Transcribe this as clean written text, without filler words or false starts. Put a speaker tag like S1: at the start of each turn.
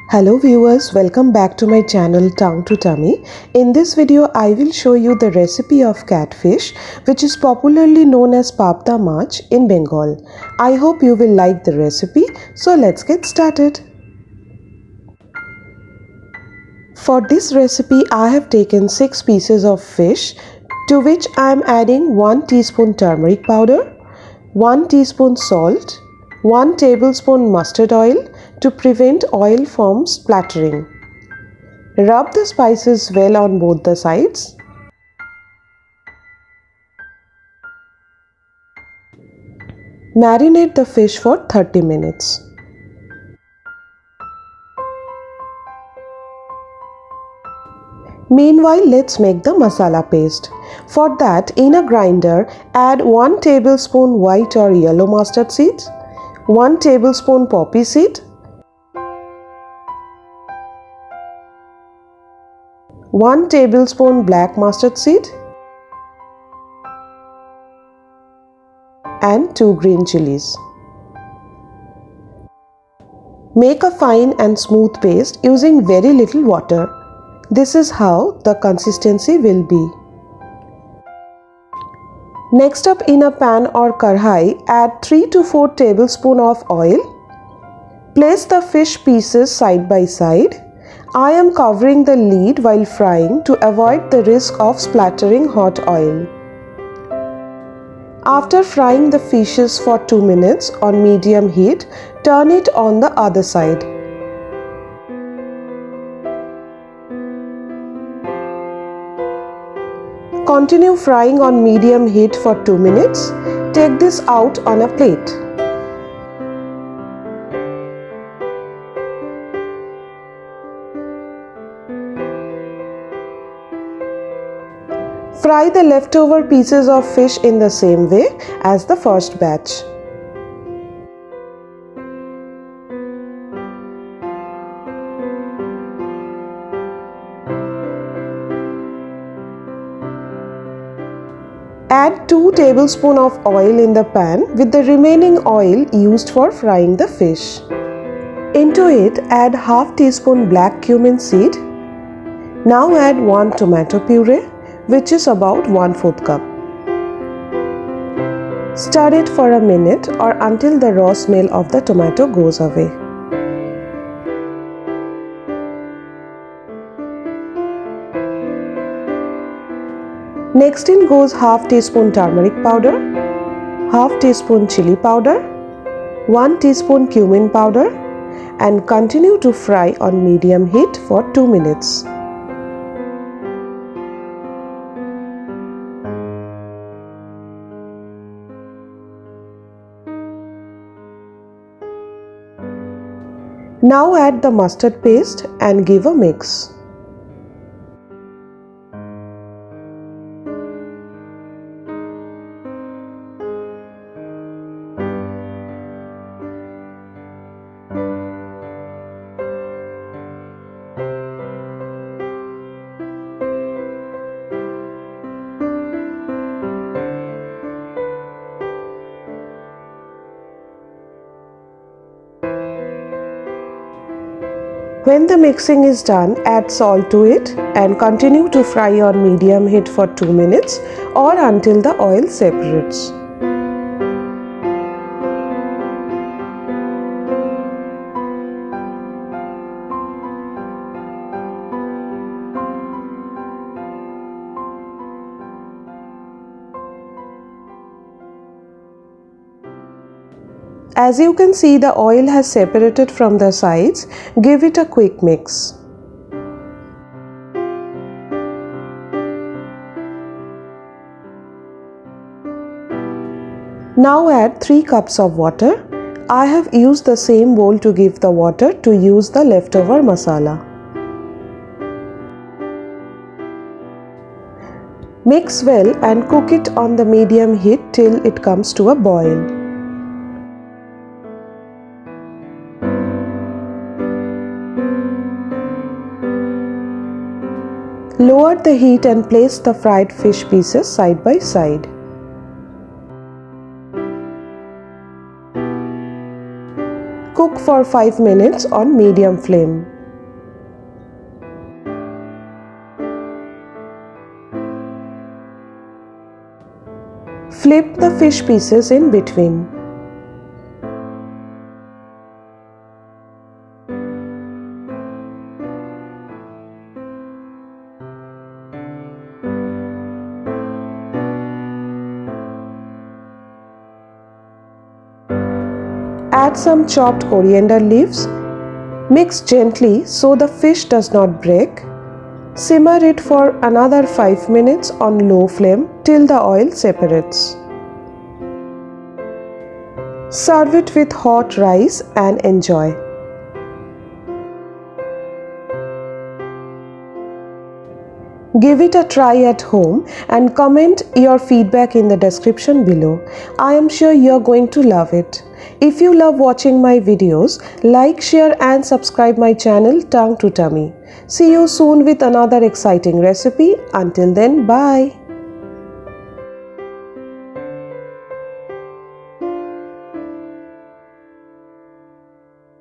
S1: Hello viewers, welcome back to my channel Tongue to Tummy. In this video, I will show you the recipe of catfish, which is popularly known as Pabda Macher in Bengal. I hope you will like the recipe, so let's get started. For this recipe, I have taken 6 pieces of fish, to which I am adding 1 teaspoon turmeric powder, 1 teaspoon salt, 1 tablespoon mustard oil to prevent oil from splattering. Rub the spices well on both the sides. Marinate the fish for 30 minutes. Meanwhile, let's make the masala paste. For that, in a grinder, add 1 tablespoon white or yellow mustard seeds, 1 tablespoon poppy seed, 1 tablespoon black mustard seed and 2 green chilies. Make a fine and smooth paste using very little water. This is how the consistency will be. Next up, in a pan or karhai, add 3 to 4 tablespoons of oil. Place the fish pieces side by side. I am covering the lid while frying to avoid the risk of splattering hot oil. After frying the fishes for 2 minutes on medium heat, turn it on the other side. Continue frying on medium heat for 2 minutes. Take this out on a plate. Fry the leftover pieces of fish in the same way as the first batch. Add 2 tablespoons of oil in the pan with the remaining oil used for frying the fish. Into it, add half teaspoon black cumin seed. Now add 1 tomato puree, which is about 1/4 cup. Stir it for a minute or until the raw smell of the tomato goes away. Next in goes half teaspoon turmeric powder, half teaspoon chili powder, 1 teaspoon cumin powder, and continue to fry on medium heat for 2 minutes. Now add the mustard paste and give a mix. When the mixing is done, add salt to it and continue to fry on medium heat for 2 minutes or until the oil separates. As you can see, the oil has separated from the sides. Give it a quick mix. Now add 3 cups of water. I have used the same bowl to give the water to use the leftover masala. Mix well and cook it on the medium heat till it comes to a boil. Lower the heat and place the fried fish pieces side by side. Cook for 5 minutes on medium flame. Flip the fish pieces in between. Add some chopped coriander leaves. Mix gently so the fish does not break. Simmer it for another 5 minutes on low flame till the oil separates. Serve it with hot rice and enjoy. Give it a try at home and comment your feedback in the description below. I am sure you are going to love it. If you love watching my videos, like, share and subscribe my channel Tongue to Tummy. See you soon with another exciting recipe. Until then, bye.